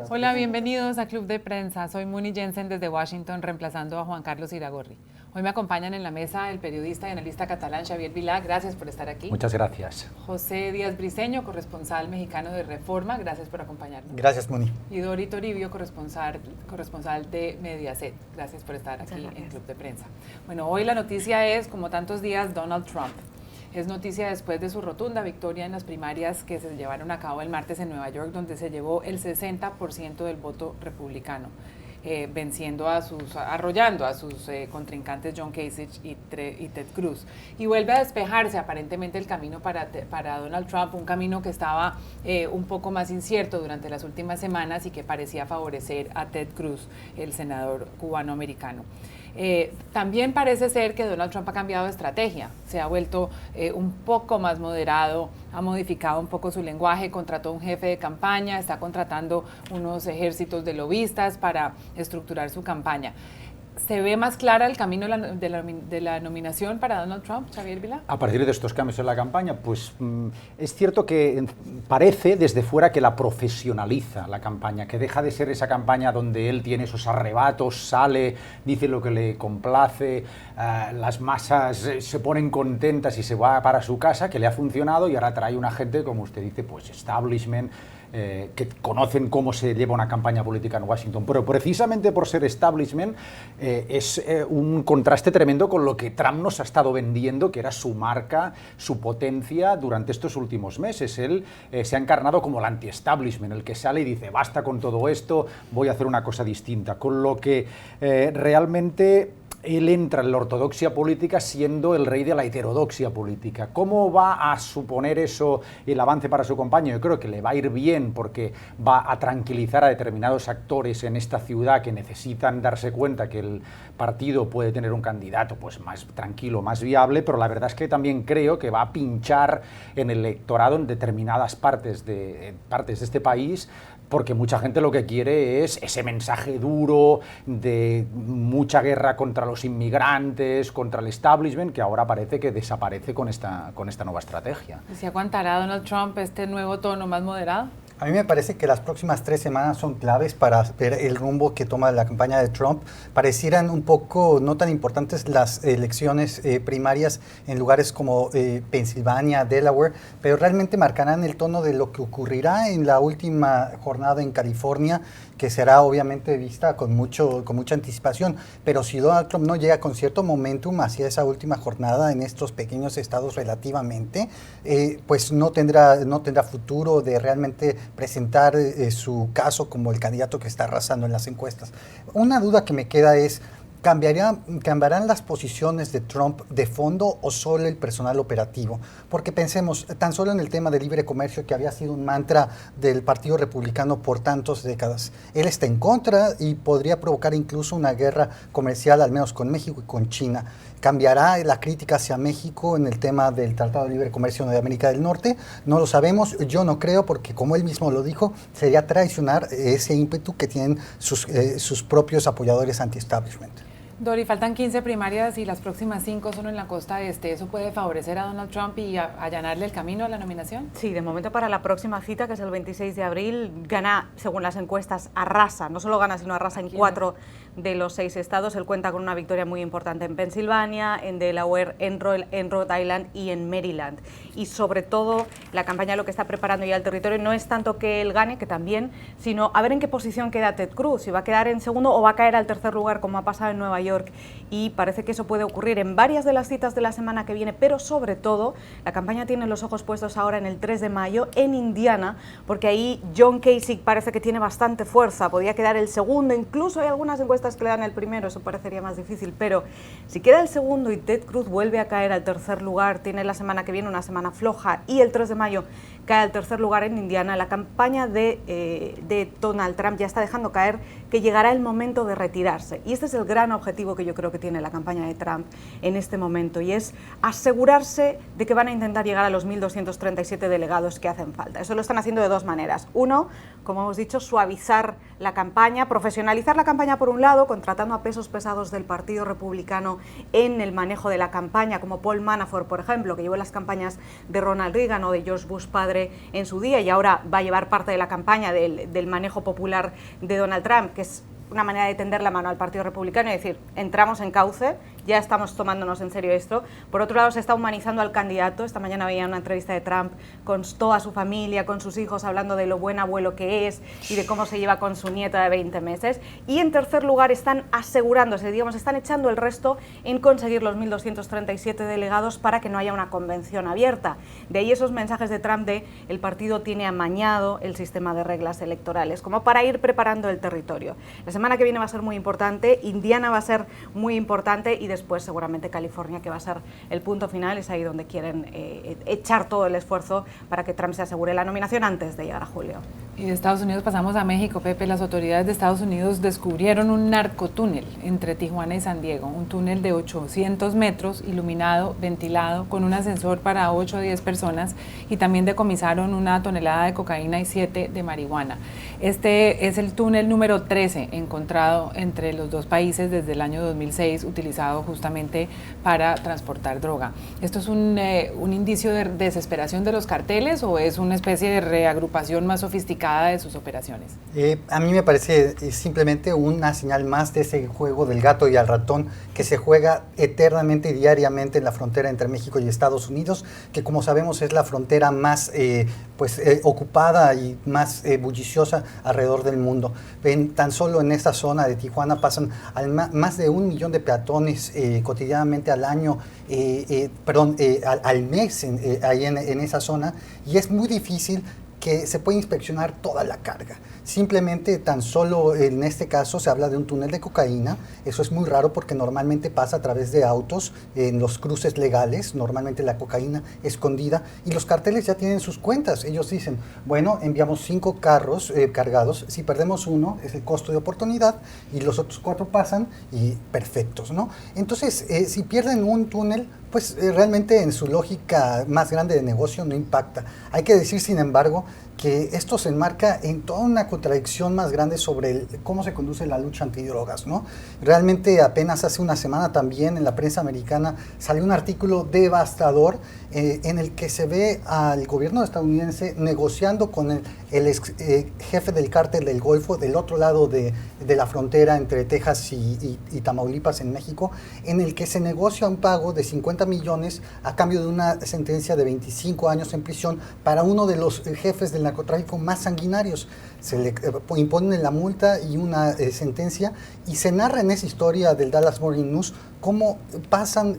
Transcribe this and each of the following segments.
Hola, bienvenidos a Club de Prensa. Soy Muni Jensen desde Washington, reemplazando a Juan Carlos Iragorri. Hoy me acompañan en la mesa el periodista y analista catalán Xavier Vilá. Gracias por estar aquí. Muchas gracias. José Díaz Briceño, corresponsal mexicano de Reforma. Gracias por acompañarnos. Gracias, Muni. Y Dori Toribio, corresponsal de Mediaset. Gracias por estar aquí en Club de Prensa. Bueno, hoy la noticia es, como tantos días, Donald Trump. Es noticia después de su rotunda victoria en las primarias que se llevaron a cabo el martes en Nueva York, donde se llevó el 60% del voto republicano, arrollando a sus contrincantes John Kasich y Ted Cruz. Y vuelve a despejarse aparentemente el camino para Donald Trump, un camino que estaba un poco más incierto durante las últimas semanas y que parecía favorecer a Ted Cruz, el senador cubano-americano. También parece ser que Donald Trump ha cambiado de estrategia, se ha vuelto un poco más moderado, ha modificado un poco su lenguaje, contrató un jefe de campaña, está contratando unos ejércitos de lobistas para estructurar su campaña. ¿Se ve más clara el camino de la nominación para Donald Trump, Xavier Vilá? A partir de estos cambios en la campaña, pues es cierto que parece desde fuera que la profesionaliza la campaña, que deja de ser esa campaña donde él tiene esos arrebatos, sale, dice lo que le complace, las masas se ponen contentas y se va para su casa, que le ha funcionado, y ahora trae una gente, como usted dice, pues establishment, que conocen cómo se lleva una campaña política en Washington, pero precisamente por ser establishment es un contraste tremendo con lo que Trump nos ha estado vendiendo, que era su marca, su potencia durante estos últimos meses. Él se ha encarnado como el anti-establishment, el que sale y dice basta con todo esto, voy a hacer una cosa distinta, con lo que realmente él entra en la ortodoxia política siendo el rey de la heterodoxia política. ¿Cómo va a suponer eso el avance para su campaña? Yo creo que le va a ir bien porque va a tranquilizar a determinados actores en esta ciudad que necesitan darse cuenta que el partido puede tener un candidato pues más tranquilo, más viable, pero la verdad es que también creo que va a pinchar en el electorado en determinadas partes de este país, porque mucha gente lo que quiere es ese mensaje duro de mucha guerra contra los inmigrantes, contra el establishment, que ahora parece que desaparece con esta nueva estrategia. ¿Y se aguantará Donald Trump este nuevo tono más moderado? A mí me parece que las próximas 3 semanas son claves para ver el rumbo que toma la campaña de Trump. Parecieran un poco no tan importantes las elecciones primarias en lugares como Pensilvania, Delaware, pero realmente marcarán el tono de lo que ocurrirá en la última jornada en California, que será obviamente vista con mucha anticipación. Pero si Donald Trump no llega con cierto momentum hacia esa última jornada en estos pequeños estados relativamente, pues no tendrá futuro de realmente presentar su caso como el candidato que está arrasando en las encuestas. Una duda que me queda es, ¿cambiarán las posiciones de Trump de fondo o solo el personal operativo? Porque pensemos tan solo en el tema del libre comercio, que había sido un mantra del Partido Republicano por tantas décadas. Él está en contra y podría provocar incluso una guerra comercial, al menos con México y con China. ¿Cambiará la crítica hacia México en el tema del Tratado de Libre Comercio de América del Norte? No lo sabemos, yo no creo, porque como él mismo lo dijo, sería traicionar ese ímpetu que tienen sus propios apoyadores anti-establishment. Dori, faltan 15 primarias y las próximas 5 son en la costa este. ¿Eso puede favorecer a Donald Trump y allanarle el camino a la nominación? Sí, de momento para la próxima cita, que es el 26 de abril, gana, según las encuestas, arrasa. No solo gana, sino arrasa en 4 de los 6 estados. Él cuenta con una victoria muy importante en Pensilvania, en Delaware, en Rhode Island y en Maryland. Y sobre todo, la campaña lo que está preparando ya el territorio no es tanto que él gane, que también, sino a ver en qué posición queda Ted Cruz, si va a quedar en segundo o va a caer al tercer lugar, como ha pasado en Nueva York. Y parece que eso puede ocurrir en varias de las citas de la semana que viene, pero sobre todo la campaña tiene los ojos puestos ahora en el 3 de mayo en Indiana, porque ahí John Kasich parece que tiene bastante fuerza, podía quedar el segundo, incluso hay algunas encuestas que le dan el primero, eso parecería más difícil, pero si queda el segundo y Ted Cruz vuelve a caer al tercer lugar, tiene la semana que viene una semana floja y el 3 de mayo cae al tercer lugar en Indiana, la campaña de Donald Trump ya está dejando caer que llegará el momento de retirarse. Y este es el gran objetivo que yo creo que tiene la campaña de Trump en este momento, y es asegurarse de que van a intentar llegar a los 1.237 delegados que hacen falta. Eso lo están haciendo de dos maneras. Uno, como hemos dicho, suavizar la campaña, profesionalizar la campaña por un lado, contratando a pesos pesados del Partido Republicano en el manejo de la campaña, como Paul Manafort, por ejemplo, que llevó las campañas de Ronald Reagan o de George Bush padre en su día y ahora va a llevar parte de la campaña del manejo popular de Donald Trump, que es una manera de tender la mano al Partido Republicano y decir, entramos en cauce, ya estamos tomándonos en serio esto. Por otro lado, se está humanizando al candidato. Esta mañana veía una entrevista de Trump con toda su familia, con sus hijos, hablando de lo buen abuelo que es y de cómo se lleva con su nieta de 20 meses. Y en tercer lugar, están asegurándose, digamos, están echando el resto en conseguir los 1.237 delegados para que no haya una convención abierta. De ahí esos mensajes de Trump de el partido tiene amañado el sistema de reglas electorales, como para ir preparando el territorio. La semana que viene va a ser muy importante, Indiana va a ser muy importante y después seguramente California, que va a ser el punto final. Es ahí donde quieren echar todo el esfuerzo para que Trump se asegure la nominación antes de llegar a julio. Y de Estados Unidos pasamos a México, Pepe. Las autoridades de Estados Unidos descubrieron un narcotúnel entre Tijuana y San Diego, un túnel de 800 metros, iluminado, ventilado, con un ascensor para 8 o 10 personas, y también decomisaron 1 tonelada de cocaína y 7 de marihuana. Este es el túnel número 13 encontrado entre los dos países desde el año 2006, utilizado justamente para transportar droga. ¿Esto es un indicio de desesperación de los carteles o es una especie de reagrupación más sofisticada de sus operaciones? A mí me parece simplemente una señal más de ese juego del gato y al ratón que se juega eternamente y diariamente en la frontera entre México y Estados Unidos, que como sabemos es la frontera más ocupada y más bulliciosa alrededor del mundo. Tan solo en esta zona de Tijuana pasan más de 1 millón de peatones cotidianamente al año, al mes ahí en esa zona, y es muy difícil que se puede inspeccionar toda la carga. Simplemente, tan solo en este caso se habla de un túnel de cocaína. Eso es muy raro porque normalmente pasa a través de autos en los cruces legales, normalmente la cocaína escondida, y los carteles ya tienen sus cuentas. Ellos dicen, bueno, enviamos 5 carros cargados, si perdemos uno es el costo de oportunidad y los otros 4 pasan y perfectos, ¿no? Entonces, si pierden un túnel, pues realmente en su lógica más grande de negocio no impacta. Hay que decir, sin embargo, que esto se enmarca en toda una contradicción más grande sobre cómo se conduce la lucha antidrogas, ¿no? Realmente apenas hace una semana también en la prensa americana salió un artículo devastador en el que se ve al gobierno estadounidense negociando con el ex jefe del cártel del Golfo del otro lado de la frontera entre Texas y Tamaulipas en México, en el que se negocia un pago de 50 millones a cambio de una sentencia de 25 años en prisión para uno de los jefes del narcotráfico más sanguinarios. Se le imponen la multa y una sentencia, y se narra en esa historia del Dallas Morning News cómo pasan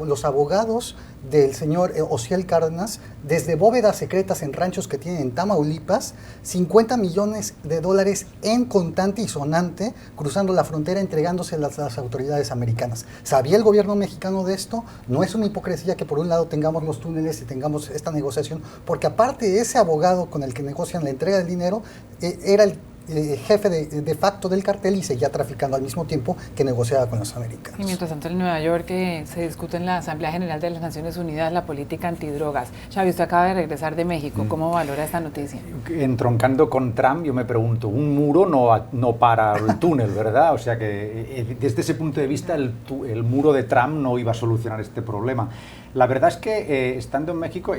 los abogados del señor Ociel Cárdenas desde bóvedas secretas en ranchos que tienen en Tamaulipas, 50 millones de dólares en contante y sonante, cruzando la frontera, entregándoselas a las autoridades americanas. ¿Sabía el gobierno mexicano de esto? No es una hipocresía que por un lado tengamos los túneles y tengamos esta negociación, porque aparte ese abogado con el que negocian la entrega del dinero era el jefe de facto del cartel y seguía traficando al mismo tiempo que negociaba con los americanos. Y mientras tanto en Nueva York se discute en la Asamblea General de las Naciones Unidas la política antidrogas. Xavi, usted acaba de regresar de México, ¿cómo valora esta noticia? Entroncando con Trump, yo me pregunto, un muro no para el túnel, ¿verdad? O sea que desde ese punto de vista el muro de Trump no iba a solucionar este problema. La verdad es que estando en México,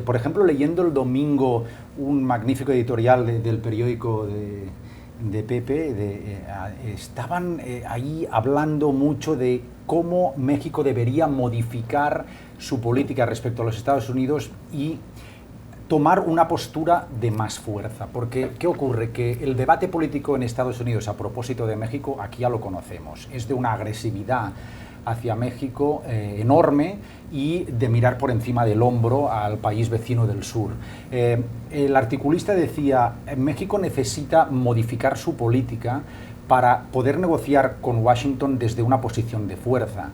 por ejemplo, leyendo el domingo un magnífico editorial del periódico de Pepe, estaban ahí hablando mucho de cómo México debería modificar su política respecto a los Estados Unidos y tomar una postura de más fuerza. Porque, ¿qué ocurre? Que el debate político en Estados Unidos a propósito de México, aquí ya lo conocemos, es de una agresividad hacia México enorme y de mirar por encima del hombro al país vecino del sur. El articulista decía, México necesita modificar su política para poder negociar con Washington desde una posición de fuerza,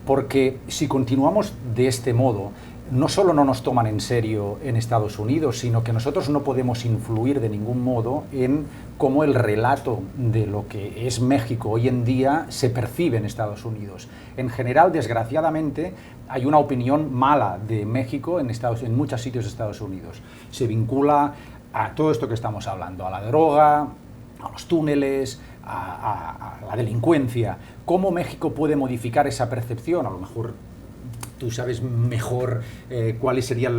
porque si continuamos de este modo, no solo no nos toman en serio en Estados Unidos, sino que nosotros no podemos influir de ningún modo en cómo el relato de lo que es México hoy en día se percibe en Estados Unidos. En general, desgraciadamente, hay una opinión mala de México en muchos sitios de Estados Unidos. Se vincula a todo esto que estamos hablando, a la droga, a los túneles, a la delincuencia. ¿Cómo México puede modificar esa percepción? A lo mejor tú sabes mejor cuáles serían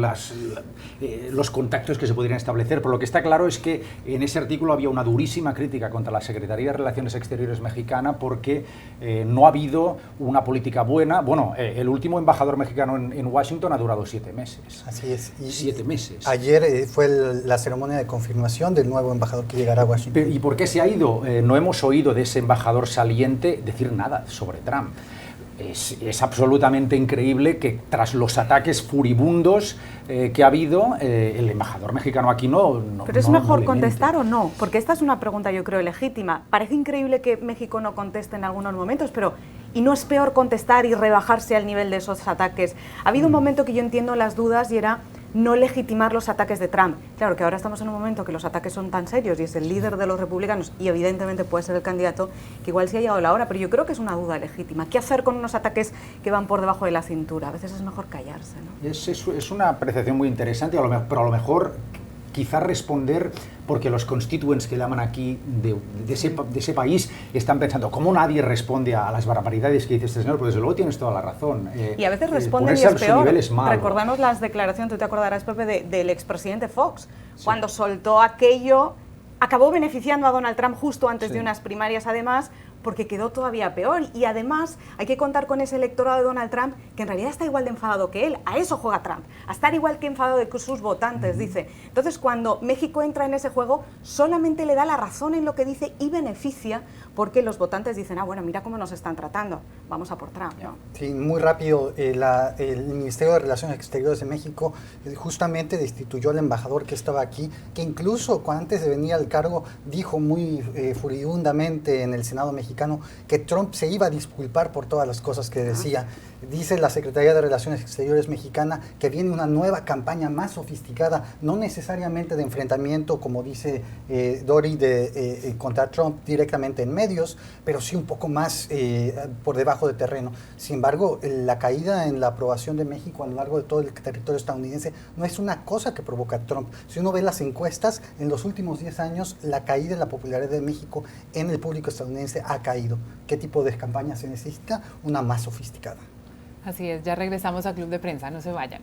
los contactos que se podrían establecer, pero lo que está claro es que en ese artículo había una durísima crítica contra la Secretaría de Relaciones Exteriores mexicana porque no ha habido una política buena. Bueno, el último embajador mexicano en Washington ha durado 7 meses. Así es. 7 meses. Ayer fue la ceremonia de confirmación del nuevo embajador que llegará a Washington. ¿Y por qué se ha ido? No hemos oído de ese embajador saliente decir nada sobre Trump. Es absolutamente increíble que tras los ataques furibundos que ha habido, el embajador mexicano aquí no. Pero es mejor contestar o no, porque esta es una pregunta yo creo legítima. Parece increíble que México no conteste en algunos momentos, pero ¿y no es peor contestar y rebajarse al nivel de esos ataques? Ha habido un momento que yo entiendo las dudas y era no legitimar los ataques de Trump. Claro que ahora estamos en un momento que los ataques son tan serios y es el líder de los republicanos y evidentemente puede ser el candidato, que igual sí ha llegado la hora, pero yo creo que es una duda legítima. ¿Qué hacer con unos ataques que van por debajo de la cintura? A veces es mejor callarse, ¿no? Es una apreciación muy interesante, pero a lo mejor quizás responder, porque los constituents que llaman aquí de ese país están pensando, ¿cómo nadie responde a las barbaridades que dice este señor? Pues desde luego tienes toda la razón. Y a veces responden y es peor. Recordamos las declaraciones, tú te acordarás, Pepe, del expresidente Fox, sí, cuando soltó aquello, acabó beneficiando a Donald Trump justo antes de unas primarias, además, porque quedó todavía peor. Y además hay que contar con ese electorado de Donald Trump que en realidad está igual de enfadado que él. A eso juega Trump, a estar igual que enfadado de sus votantes, dice. Entonces, cuando México entra en ese juego, solamente le da la razón en lo que dice y beneficia, porque los votantes dicen, bueno, mira cómo nos están tratando, vamos a por Trump, ¿no? Sí, muy rápido, el Ministerio de Relaciones Exteriores de México justamente destituyó al embajador que estaba aquí, que incluso antes de venir al cargo dijo muy furibundamente en el Senado mexicano que Trump se iba a disculpar por todas las cosas que decía. Dice la Secretaría de Relaciones Exteriores mexicana que viene una nueva campaña más sofisticada, no necesariamente de enfrentamiento, como dice Dori, contra Trump directamente en medios, pero sí un poco más por debajo de terreno. Sin embargo, la caída en la aprobación de México a lo largo de todo el territorio estadounidense no es una cosa que provoca Trump. Si uno ve las encuestas, en los últimos 10 años, la caída en la popularidad de México en el público estadounidense ha caído. ¿Qué tipo de campaña se necesita? Una más sofisticada. Así es, ya regresamos a Club de Prensa, no se vayan.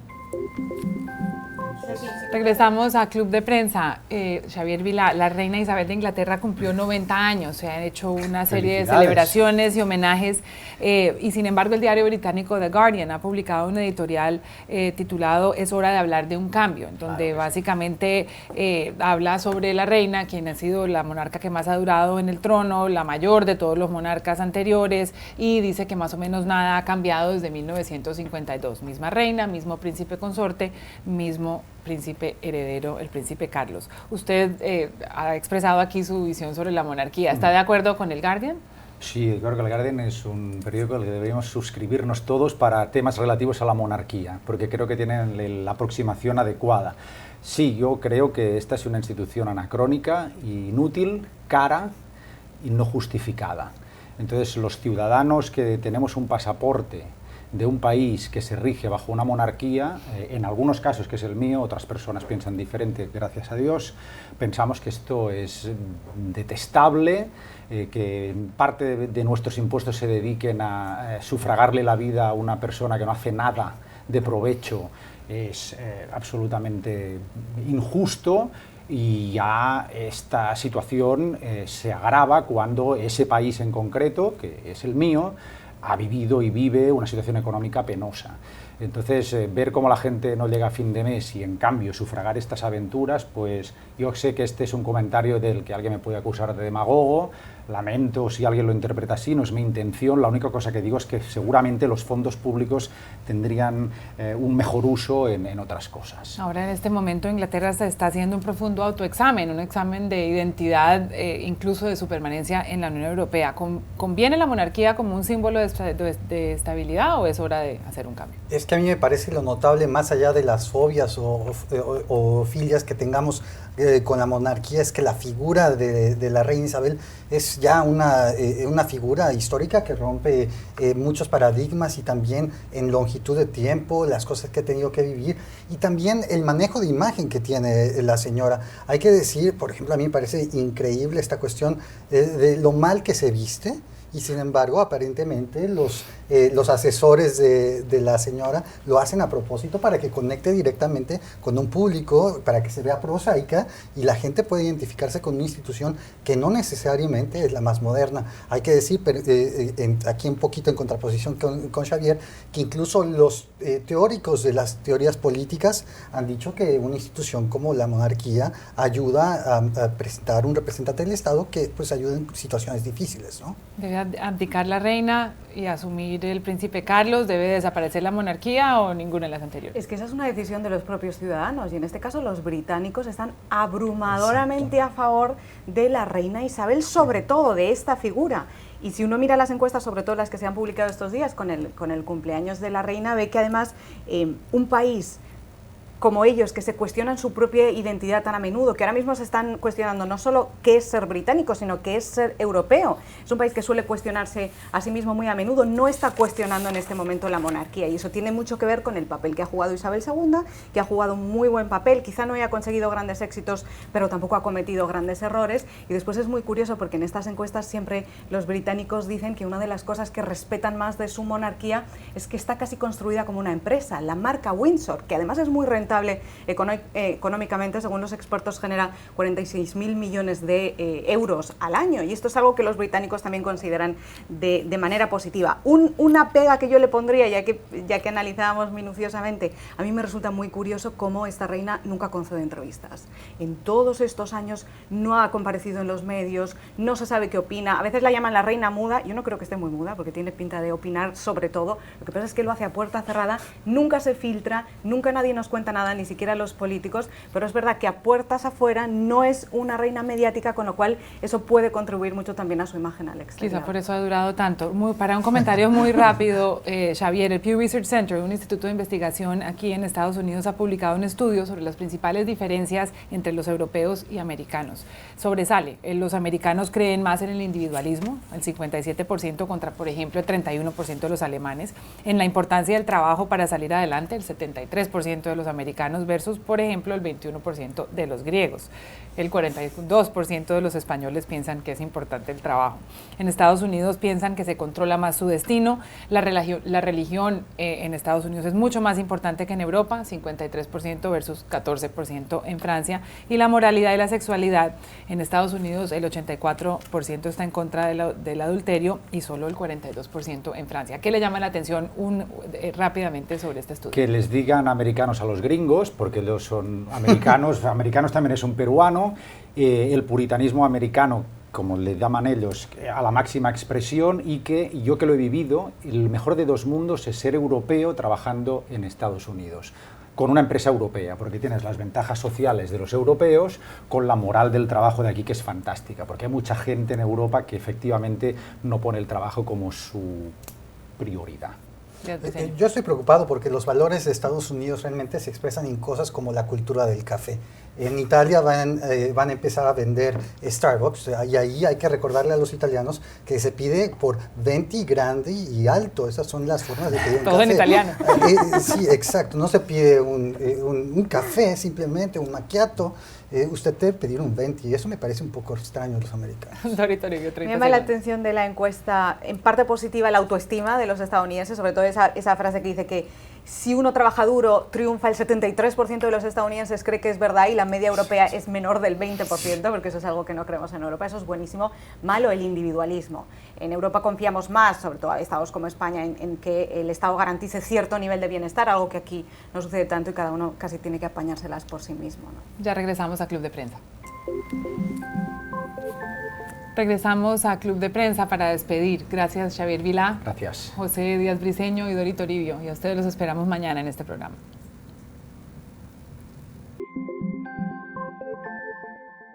Regresamos a Club de Prensa. Xavier Vilá, la reina Isabel de Inglaterra cumplió 90 años, se han hecho una serie de celebraciones y homenajes y sin embargo el diario británico The Guardian ha publicado un editorial titulado Es hora de hablar de un cambio, en donde básicamente habla sobre la reina, quien ha sido la monarca que más ha durado en el trono, la mayor de todos los monarcas anteriores, y dice que más o menos nada ha cambiado desde 1952. Misma reina, mismo príncipe consorte, mismo príncipe heredero, el príncipe Carlos. Usted ha expresado aquí su visión sobre la monarquía. ¿Está de acuerdo con el Guardian? Sí, creo que el Guardian es un periódico al que deberíamos suscribirnos todos para temas relativos a la monarquía, porque creo que tienen la aproximación adecuada. Sí, yo creo que esta es una institución anacrónica, inútil, cara y no justificada. Entonces, los ciudadanos que tenemos un pasaporte de un país que se rige bajo una monarquía, en algunos casos, que es el mío, otras personas piensan diferente, gracias a Dios, pensamos que esto es detestable, que parte de nuestros impuestos se dediquen a sufragarle la vida a una persona que no hace nada de provecho, es absolutamente injusto. Y ya esta situación se agrava cuando ese país en concreto, que es el mío, ha vivido y vive una situación económica penosa. Entonces, ver cómo la gente no llega a fin de mes y, en cambio, sufragar estas aventuras, pues yo sé que este es un comentario del que alguien me puede acusar de demagogo, lamento si alguien lo interpreta así, no es mi intención, la única cosa que digo es que seguramente los fondos públicos tendrían un mejor uso en otras cosas. Ahora, en este momento, Inglaterra se está haciendo un profundo autoexamen, un examen de identidad, incluso de su permanencia en la Unión Europea. ¿Conviene la monarquía como un símbolo de estabilidad o es hora de hacer un cambio? Es Es que a mí me parece lo notable, más allá de las fobias o filias que tengamos con la monarquía, es que la figura de la reina Isabel es ya una figura histórica que rompe muchos paradigmas y también en longitud de tiempo, las cosas que ha tenido que vivir y también el manejo de imagen que tiene la señora. Hay que decir, por ejemplo, a mí me parece increíble esta cuestión de lo mal que se viste. Y sin embargo, aparentemente los asesores de la señora lo hacen a propósito para que conecte directamente con un público, para que se vea prosaica y la gente pueda identificarse con una institución que no necesariamente es la más moderna. Hay que decir, aquí un poquito en contraposición con Xavier, que incluso los teóricos de las teorías políticas han dicho que una institución como la monarquía ayuda a presentar un representante del Estado que pues ayuda en situaciones difíciles, ¿no? ¿Debe abdicar la reina y asumir el príncipe Carlos? ¿Debe desaparecer la monarquía o ninguna de las anteriores? Es que esa es una decisión de los propios ciudadanos y en este caso los británicos están abrumadoramente a favor de la reina Isabel, sobre todo de esta figura. Y si uno mira las encuestas, sobre todo las que se han publicado estos días con el cumpleaños de la reina, ve que además un país como ellos, que se cuestionan su propia identidad tan a menudo, que ahora mismo se están cuestionando no solo qué es ser británico, sino qué es ser europeo. Es un país que suele cuestionarse a sí mismo muy a menudo, no está cuestionando en este momento la monarquía, y eso tiene mucho que ver con el papel que ha jugado Isabel II, que ha jugado un muy buen papel, quizá no haya conseguido grandes éxitos, pero tampoco ha cometido grandes errores, y después es muy curioso porque en estas encuestas siempre los británicos dicen que una de las cosas que respetan más de su monarquía es que está casi construida como una empresa, la marca Windsor, que además es muy rentable económicamente, según los expertos genera 46.000 millones de euros al año, y esto es algo que los británicos también consideran de manera positiva. Una pega que yo le pondría, ya que analizábamos minuciosamente, a mí me resulta muy curioso cómo esta reina nunca concede entrevistas. En todos estos años no ha comparecido en los medios, no se sabe qué opina, a veces la llaman la reina muda, yo no creo que esté muy muda porque tiene pinta de opinar sobre todo, lo que pasa es que lo hace a puerta cerrada, nunca se filtra, nunca nadie nos cuenta nada, ni siquiera los políticos, pero es verdad que a puertas afuera no es una reina mediática, con lo cual eso puede contribuir mucho también a su imagen al exterior. Quizá por eso ha durado tanto. Para un comentario muy rápido, Xavier, el Pew Research Center, un instituto de investigación aquí en Estados Unidos, ha publicado un estudio sobre las principales diferencias entre los europeos y americanos. Sobresale, los americanos creen más en el individualismo, el 57% contra, por ejemplo, el 31% de los alemanes, en la importancia del trabajo para salir adelante, el 73% de los americanos versus, por ejemplo, el 21% de los griegos. El 42% de los españoles piensan que es importante el trabajo. En Estados Unidos piensan que se controla más su destino. La religión en Estados Unidos es mucho más importante que en Europa, 53% versus 14% en Francia. Y la moralidad y la sexualidad en Estados Unidos, el 84% está en contra del adulterio y solo el 42% en Francia. ¿Qué le llama la atención rápidamente sobre este estudio? Que les digan americanos a los gringos, porque ellos son americanos, americanos también es un peruano, el puritanismo americano, como le llaman ellos, a la máxima expresión, y que yo que lo he vivido, el mejor de dos mundos es ser europeo trabajando en Estados Unidos, con una empresa europea, porque tienes las ventajas sociales de los europeos con la moral del trabajo de aquí, que es fantástica, porque hay mucha gente en Europa que efectivamente no pone el trabajo como su prioridad. Yo estoy preocupado porque los valores de Estados Unidos realmente se expresan en cosas como la cultura del café. En Italia van a empezar a vender Starbucks, y ahí hay que recordarle a los italianos que se pide por 20 grande y alto. Esas son las formas de pedir un todo café. En italiano. Sí, exacto. No se pide un café, simplemente un macchiato. Usted debe pedir un 20, y eso me parece un poco extraño a los americanos. Me llama la atención de la encuesta, en parte positiva, la autoestima de los estadounidenses, sobre todo esa frase que dice que si uno trabaja duro, triunfa. El 73% de los estadounidenses cree que es verdad, y la media europea es menor del 20%, porque eso es algo que no creemos en Europa. Eso es buenísimo. Malo el individualismo. En Europa confiamos más, sobre todo estados como España, en que el Estado garantice cierto nivel de bienestar, algo que aquí no sucede tanto y cada uno casi tiene que apañárselas por sí mismo, ¿no? Ya regresamos a Club de Prensa. Regresamos a Club de Prensa para despedir. Gracias, Xavier Vilá. Gracias. José Díaz Briceño y Dori Toribio. Y a ustedes los esperamos mañana en este programa.